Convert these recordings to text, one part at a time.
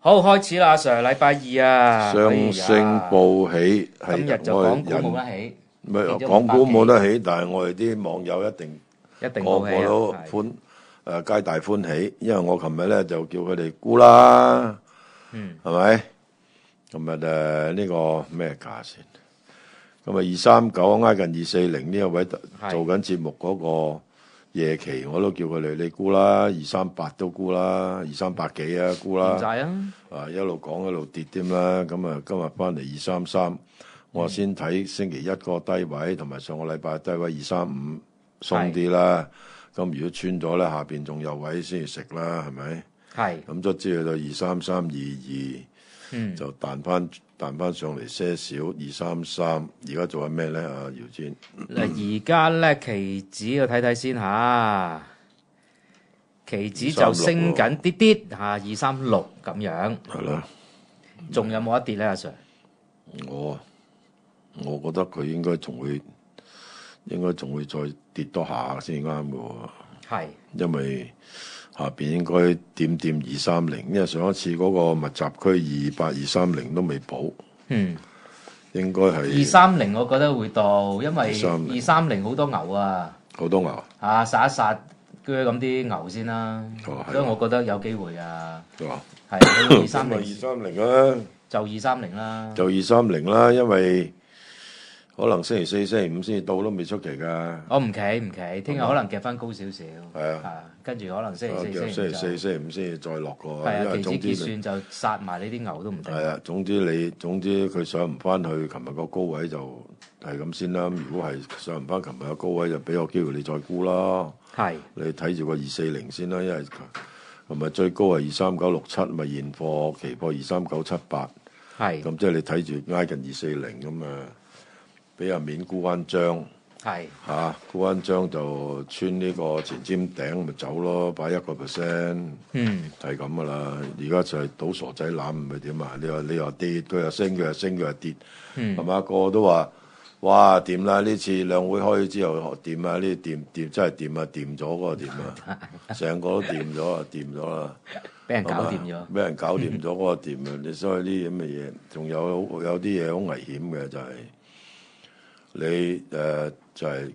好，開始啦，阿 Sir，禮拜二啊，雙星報喜，今日就港股冇得起，唔係港股冇得起，但係我哋啲網友一定個個都皆大歡喜，因為我琴日咧就叫佢哋沽啦，係咪？琴日呢個咩價先？咁啊239挨近240呢一位做緊節目嗰個夜期，我都叫佢哋你沽啦，238都沽啦，230幾啊沽啦，一路講一路跌添啦。咁啊今日翻嚟233，我先睇星期一個低位，同埋上個禮拜低位235鬆啲啦。咁如果穿咗咧，下邊仲有位先至食啦，係咪？係。咁卒之去到23322，就彈翻上嚟些少233。而家做緊咩咧？啊，姚堅。而家咧期指我睇睇先嚇，期指就升緊啲啲嚇236咁樣。係啦。仲有冇得跌咧，阿 Sir？我覺得佢應該仲會再跌多下先啱嘅喎。係。因為下邊應該掂230，因為上一次嗰個密集區28230都未補。應該係230，我覺得會到，因為230好多牛啊。好多牛啊！殺一殺鋸咁啲牛先啦。所以我覺得有機會啊。係230啦。就230啦。就230啦，因為可能星期四、星期五先至到都未出奇㗎。我唔企，聽日可能夾翻高少少。係啊，跟住可能星期四、星期四、星期五先至再落過。係啊，期指結算就殺埋呢啲牛都唔定。係啊，總之佢上唔翻去琴日個高位就係咁先啦。如果係上唔翻琴日個高位，就俾個機會你再沽啦。係。你睇住個240先啦，因為琴日最高係23967，咪現貨期貨23978。係。咁即係你睇住挨近240咁啊！俾人面沽翻張，沽翻張就穿呢個前尖頂咪走咯，擺1%，係咁噶啦。而家就係賭傻仔攬，唔係點啊？你話跌，佢又升，佢又升，佢又跌，係嘛？個個都話哇掂啦！呢次兩會開之後掂啊！呢掂真係掂啊！掂咗嗰個掂啊！成個都掂咗啊！掂咗啦！俾人搞掂咗，俾人搞掂咗嗰個掂啊！你所以呢啲咁嘅嘢，仲有啲嘢好危險嘅就係。你就係，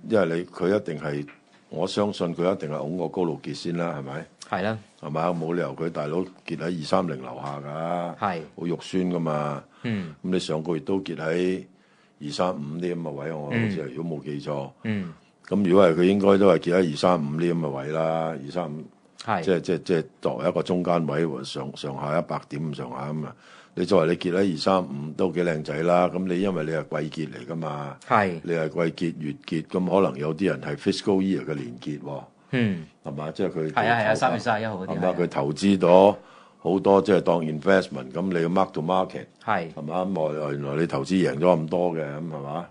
因為佢一定係，我相信佢一定係拱個高路結先啦，係咪？係啦，係嘛？冇理由佢大佬結喺230樓下㗎，係好肉酸㗎嘛。咁你上個月都結喺235啲咁嘅位，我好似如果冇記錯。咁如果係佢應該都係結喺235啲咁嘅位啦，235，即係作為一個中間位上下100點咁上下咁啊。你作為你結喺235都幾靚仔啦，咁你因為你係季結嚟㗎嘛，你係季結月結，咁可能有啲人係 fiscal year 嘅年結喎，係嘛？即係佢係啊3月31號嗰啲，係嘛？佢投資咗好多，即係當 investment，咁你要 mark to market，係嘛？咁原來你投資贏咗咁多嘅，咁係嘛？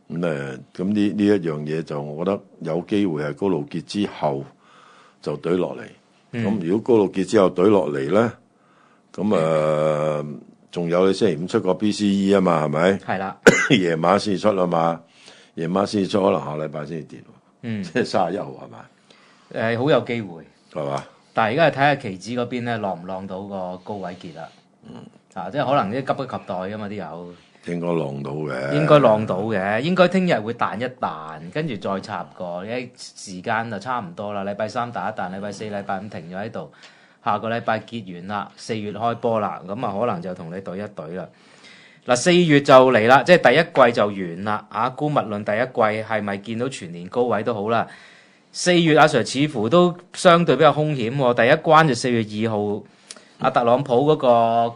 咁呢一樣嘢就我覺得有機會係高路結之後就懟落嚟，咁如果高路結之後懟落嚟咧？咁仲有你星期五出個 BCE 啊嘛，係咪？係啦，夜晚先至出啊嘛，夜晚先至出，可能下禮拜先至跌。即係31號係咪？好有機會係嘛？但係而家係睇下期指嗰邊咧，浪唔浪到個高位結啦。即係可能啲急不及待㗎嘛啲友。應該浪到嘅。應該浪到嘅，應該聽日會彈一彈，跟住再插過。時間就差唔多啦，禮拜三彈一彈，禮拜四、禮拜五停咗喺度。下個禮拜結完啦，4月開波啦，咁啊可能就同你對一對啦。嗱4月就嚟啦，即係第一季就完啦。姑勿論第一季係咪見到全年高位都好啦。4月阿 Sir 似乎都相對比較兇險喎。第一關就4月2號，阿特朗普嗰個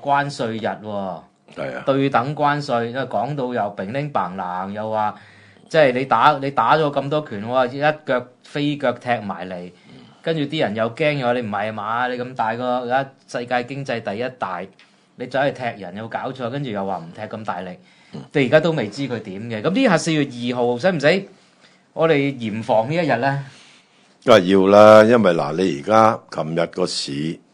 關稅日喎，對等關稅，因為講到又乒鈴嘭冷，又話即係你打咗咁多拳，我話一腳飛腳踢埋嚟。跟住啲人又驚，又話你唔係嘛？你咁大個而家世界經濟第一大，你走去踢人有搞錯，跟住又話唔踢咁大力，你而家都未知佢點嘅。咁呢下4月2號使唔使我哋嚴防呢一日咧？梗係要啦，因為嗱你而家琴日個市，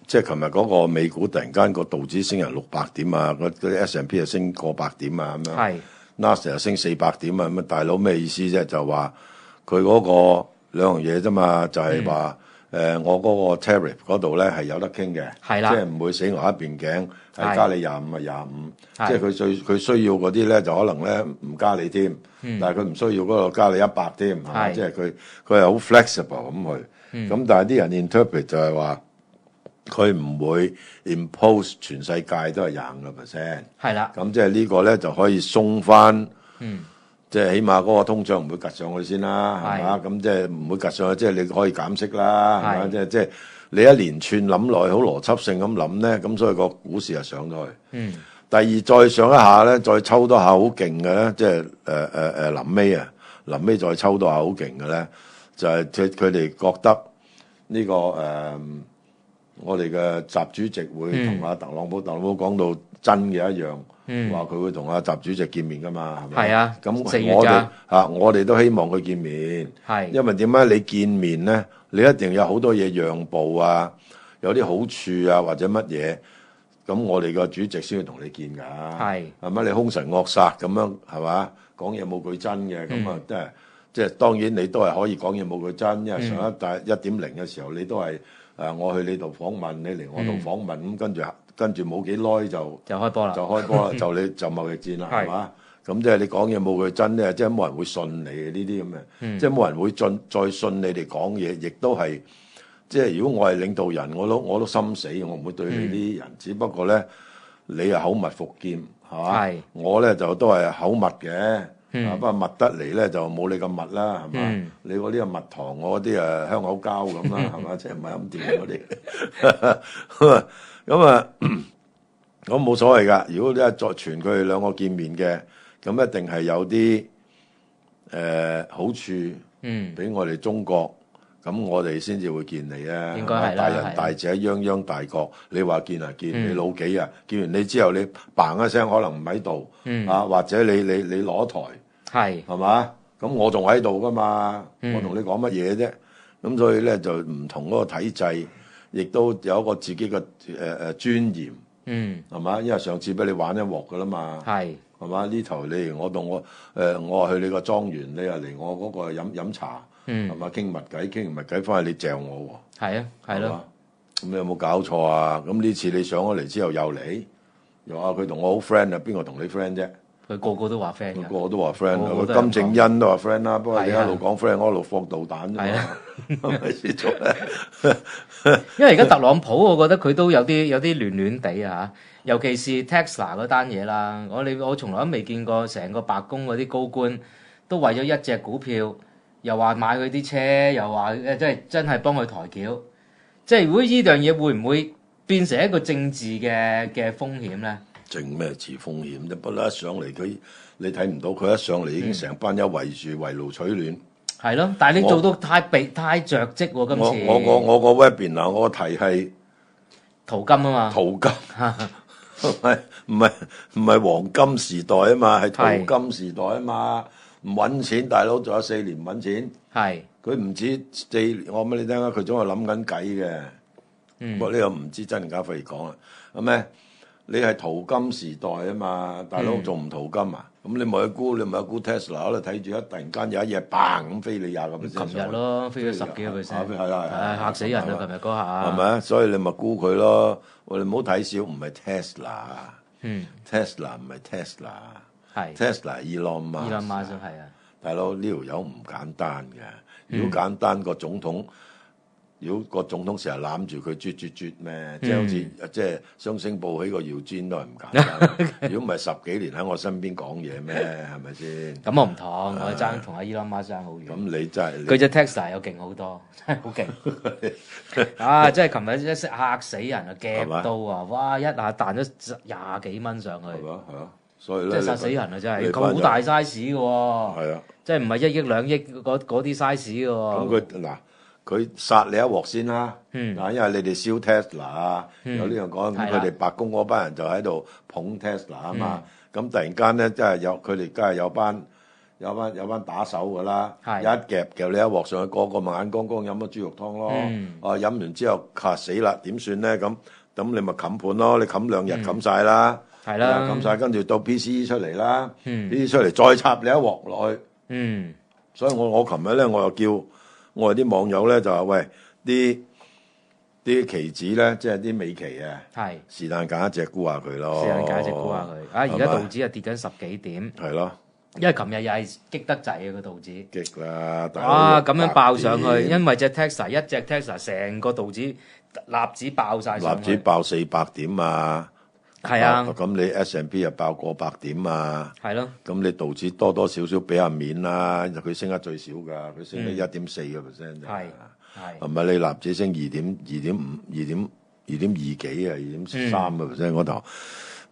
即係琴日嗰個美股突然間個道指升人600點啊，嗰啲 S&P 又升過百點啊咁樣，係 Nasdaq 又升400點啊咁啊，大佬咩意思啫？就話佢嗰個兩樣嘢啫嘛，就係話。我嗰個 tariff 嗰度咧係有得傾嘅，係啦即係唔會死牛一邊頸，係加你25咪25，係即係佢需要嗰啲咧就可能咧唔加你添，但係佢唔需要嗰度加你100添，係咪？即係佢係好 flexible 咁去，咁但係啲人 interpret 就係話佢唔會 impose 全世界都係25%，係啦，咁即係呢個咧就可以鬆翻。即係起碼嗰個通脹唔會趌上去先啦，係嘛？咁即係唔會趌上去，即係你可以減息啦，係嘛？即係你一連串諗落去，好邏輯性咁諗咧，咁所以個股市就上咗去。第二再上一下咧，再抽多下好勁嘅咧，即係臨尾再抽多下好勁嘅咧，就係佢哋覺得呢個我哋嘅習主席會同阿特朗普講到真嘅一樣。話佢會同阿習主席見面噶嘛，係咪？係啊，咁我哋都希望佢見面，因為點解你見面咧？你一定有好多嘢讓步啊，有啲好處啊，或者乜嘢，咁我哋個主席先要同你見㗎，係咪？你兇神惡煞咁樣係嘛？講嘢冇句真嘅，咁啊即係當然你都係可以講嘢冇句真，因為上一代1.0嘅時候你都係我去你度訪問，你嚟我度訪問，咁跟住冇幾耐就開波啦，就貿易戰啦，係嘛？咁即係你講嘢冇佢真咧，即係冇人會信你嘅呢啲咁嘅，即係冇人會再信你哋講嘢，亦都係即係如果我係領導人，我都心死，我唔會對你啲人。只不過咧，你係口蜜腹劍係嘛？我咧就都係口密嘅，不過密得嚟咧就冇你咁密啦，係嘛？你嗰啲係蜜糖，我嗰啲香口膠咁啦，係嘛？即係唔係咁掂嗰啲。咁冇所謂㗎。如果你係再傳佢哋兩個見面嘅，咁一定係有啲好處，俾我哋中國，咁我哋先至會見你啊。應該係啦，大人大者泱泱大國，你話見啊見，你老幾啊？見完你之後，你嘭一聲可能唔喺度，或者你攞台，係嘛？咁我仲喺度㗎嘛，我同你講乜嘢啫？咁所以咧就唔同嗰個體制。亦都有一個自己嘅尊嚴，係嘛？因為上次俾你玩一鑊㗎啦嘛，係嘛？呢頭你嚟我度我話去你個莊園，你又嚟我嗰個飲茶，係嘛？傾密偈，傾完密偈翻去你嚼我喎，係啊，係咯。咁你有冇搞錯啊？咁呢次你上咗嚟之後又嚟，又話佢同我好 friend 啊，邊個同你 friend 啫？佢個個都話 friend，個個都話 friend，金正恩都話 friend 啦。不過你一路講 friend，我一路放導彈啫嘛，係咪先做咧？因為而家特朗普，我覺得佢都有啲亂亂地啊，尤其是 Tesla 嗰單嘢啦。我從來都未見過成個白宮嗰啲高官都為咗一隻股票，又話買佢啲車，又話真係幫佢抬轎。即係如果呢樣嘢會唔會變成一個政治嘅風險咧？政咩治風險啫？不過一上嚟你睇唔到佢一上嚟已經成班友圍住圍爐取暖。係咯，但係你做到太着跡喎，今次。我個 webinar 我個題係淘金啊嘛。淘金，唔係黃金時代啊嘛，係淘金時代啊嘛。唔揾錢，大佬仲有4年唔揾錢。係。佢唔止4年，我乜你聽啊？佢總係諗緊計嘅。不過呢個唔知真假，費事講啦。咁咧，你係淘金時代啊嘛，大佬仲唔淘金啊？咁你咪去估 Tesla 喺度睇住，突然間有一嘢嘭咁飛你20%。琴日咯，飛咗10幾個 percent。係啦，嚇死人啦！琴日嗰下。係咪啊？所以你咪估佢咯。我哋唔好睇小，唔係 Tesla。Tesla 唔係 Tesla。係。Tesla Elon Musk。Elon Musk 係啊。大佬呢條友唔簡單嘅。如果簡單個總統。如果個總統成日攬住佢啜咩？即係好似即係雙星報起個搖磚都係唔簡單。如果唔係10幾年喺我身邊講嘢咩？係咪先？咁我唔同，我爭同阿 Elon Musk 爭好遠。咁你真係佢隻 Tesla 又勁好多，真係好勁。啊！真係琴日一嚇死人啊，夾到啊！哇！一下彈咗20幾蚊上去。係啊，所以咧，即係殺死人啊！真係佢好大 size 嘅喎。係啊，即係唔係1億2億嗰啲 size 嘅喎。咁佢嗱。佢殺你一鑊先啦，因為你哋燒 Tesla 啊，有呢樣講，咁佢哋白宮嗰班人就喺度捧 Tesla 啊嘛，咁突然間咧，即係佢哋梗係有班打手㗎啦，一夾你一鑊上去，個咪眼光光飲咗豬肉湯咯，飲完之後死啦，點算咧？咁你咪冚盤咯，你冚2日冚晒啦，係啦，冚晒跟住到 PCE 出嚟啦，PCE 出嚟再插你一鑊落去，所以我琴日咧我又叫。我哋啲網友咧就話：喂，啲期指咧，即係啲美期啊，係是但揀一隻沽下佢咯。是但揀一隻沽下佢。而家道指啊跌緊10幾點，係咯，因為琴日又係激得滯啊個道指。激啦！哇！咁樣爆上去，因為隻 Tesla 一隻 Tesla 成個道指納指爆晒上去。納指爆400點啊！係啊，咁你 S&P 又爆過百點啊！係咯，咁你道指多多少少俾下面啦，佢升得最少㗎，佢升咗1.4%啫。係係咪你納指升2.5、2.2幾啊，2.3%嗰頭？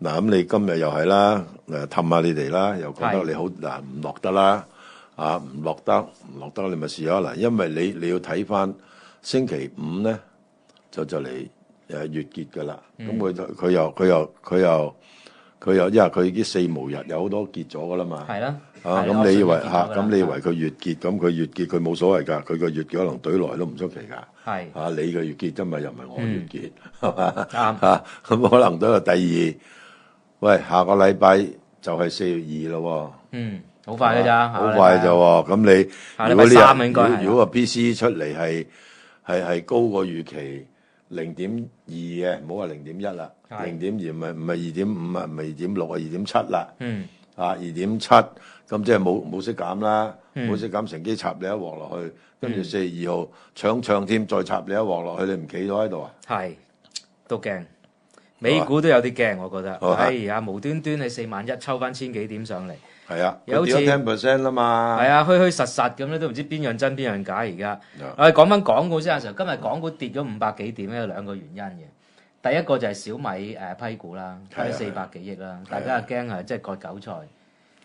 嗱咁你今日又係啦，氹下你哋啦，又覺得你好嗱唔落得啦，唔落得你咪試下嗱，因為你要睇翻星期五咧就嚟月結㗎啦，咁佢又因為佢啲4無日有好多結咗㗎啦嘛，係啦，咁你以為咁你以為佢月結，咁佢月結佢冇所謂㗎，佢個月結可能對來都唔出奇㗎，係你嘅月結啫嘛，又唔係我月結，係嘛？啱咁可能都有第二，喂，下個禮拜就係4月2咯喎，好快㗎咋，好快咋喎，咁你如果如果個 PCE 出嚟係高過預期0.2嘅，唔好話0.1啦，0.2唔係2.5啊，唔係2.6啊，2.7啦，2.7，咁即係冇息減啦，冇息減乘機插你一鑊落去，跟住4月2號搶添，再插你一鑊落去，你唔企咗喺度啊？係，都驚，美股都有啲驚，我覺得，哎呀，無端端喺41000抽翻1000幾點上嚟。係啊，有跌咗10%啦嘛。係啊，虛實咁咧，都唔知邊樣真邊樣假而家。我哋講翻港股先啊，今日港股跌咗500幾點咧，有兩個原因嘅。第一個就係小米批股啦，批400幾億啦，大家又驚係即係割韭菜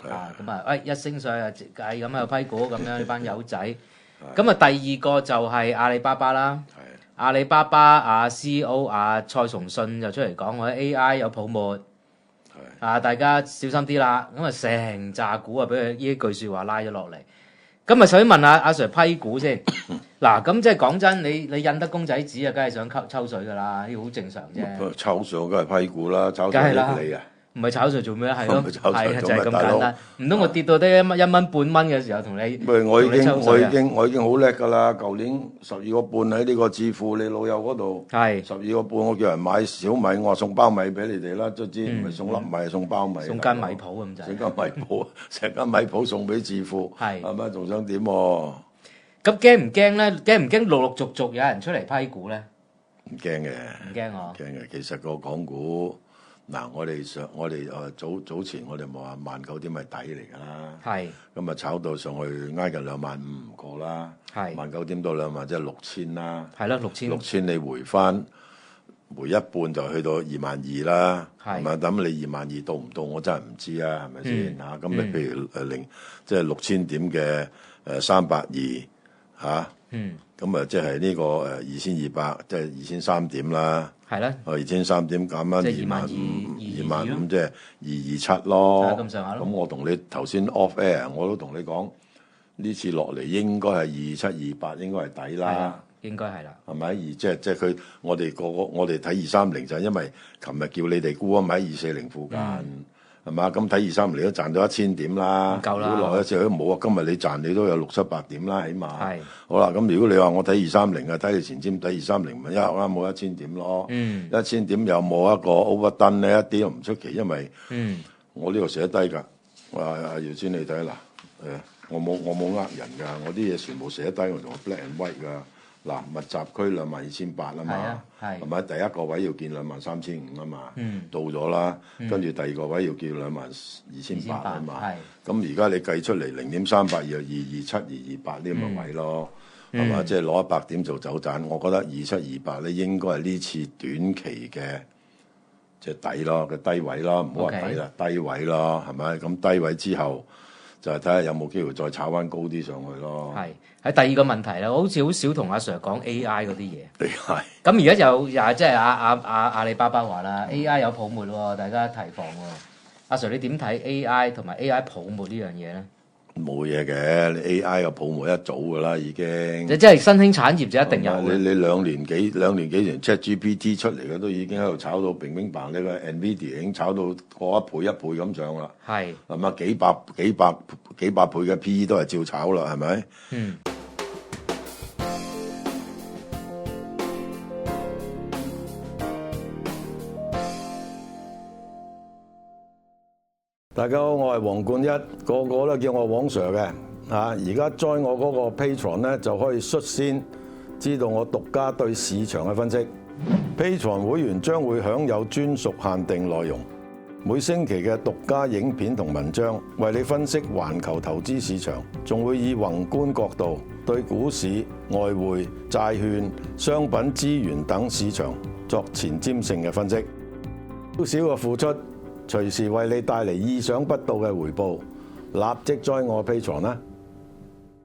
咁啊！一升上去計咁又批股咁樣呢班友仔。咁啊，第二個就係阿里巴巴啦。阿里巴巴CEO 蔡崇信就出嚟講話 AI 有泡沫。大家小心啲啦，咁啊成扎股啊，俾佢呢一句説話拉咗落嚟。咁啊，首先問阿 Sir 批股先。嗱，咁即係講真，你印得公仔紙啊，梗係想抽水㗎啦，呢個好正常啫。抽水梗係批股啦，炒上益你啊！唔係炒上做咩？係咯，係就係咁大佬簡單。唔通我跌到得1蚊半蚊嘅時候同你？喂，我已經好叻㗎啦！舊年12個半喺呢個置富你老友嗰度，係12個半，我叫人買小米，我話送包米俾你哋啦，卒之唔係送粒米，係送包米。送間米鋪咁就。送間米鋪，成間米鋪送俾置富，係咪？仲想點？咁驚唔驚咧？驚唔驚陸陸續續有人出嚟批股咧？唔驚嘅，唔驚我。驚嘅，其實個港股。嗱，我哋早前我哋冇話19000點係底嚟㗎啦，係咁啊炒到上去挨近25000唔過啦，係19000點到20000即係6000啦，係啦6000你回一半就去到22000啦，係咪？咁你22000到唔到我真係唔知啊，係咪先嚇？咁你譬如即係6000點嘅320嚇，咁啊即係呢個2200即係2300點啦。係啦，2300點減翻25000，即係227咯。咁上下咯。咁我同你頭先 off air，我都同你講呢次落嚟應該係2728，應該係底啦。應該係啦。係咪？即係佢，我哋睇230就係因為琴日叫你哋沽啊，咪喺240附近。係嘛？咁睇230都賺到1000點啦，夠啦。如果落一次都冇啊，今日你賺你都有600-700點啦，起碼。係。好啦，咁如果你話我睇230啊，睇你前瞻睇230，咪啱冇1000點咯。1000點有冇一個 overdone 咧？一啲都唔出奇，因為我呢度寫低㗎。阿姚先你睇嗱，我冇呃人㗎，我啲嘢全部寫低，我同我 black and white 㗎。嗱，密集區22800啊嘛，係咪？第一個位要見23500啊嘛，到咗啦。跟住第二個位要見22800啊嘛。咁而家你計出嚟0.382又227、228呢咁嘅位咯，係嘛？即係攞100點做走盞。我覺得2728咧應該係呢次短期嘅即係底咯，嘅低位咯，唔好話底啦，低位咯，係咪？咁低位之後就係睇下有冇機會再炒翻高啲上去咯。係。喺第二個問題啦，我好似好少同阿 Sir 講 AI 嗰啲嘢。AI。咁而家又即係阿里巴巴話啦，AI 有泡沫喎，大家提防喎。阿 Sir 你點睇 AI 同埋 AI 泡沫呢樣嘢咧？冇嘢嘅，你 AI 有泡沫一早㗎啦，已經。即係新興產業就一定有。你兩年幾前 ChatGPT 出嚟嘅都已經喺度炒到乒乒乓，呢個 NVIDIA 已經炒到過一倍咁上啦。係。係嘛？幾百倍嘅 PE 都係照炒啦，係咪？大家好，我係黃冠一，個個都叫我黃 Sir 嘅。而家 join 我嗰個 Patreon 咧，就可以率先知道我獨家對市場嘅分析。Patreon 會員將會享有專屬限定內容，每星期嘅獨家影片同文章，為你分析環球投資市場，仲會以宏觀角度對股市、外匯、債券、商品、資源等市場作前瞻性嘅分析。少少嘅付出，隨時為你帶嚟意想不到嘅回報，立即 join我 Patreon 啦！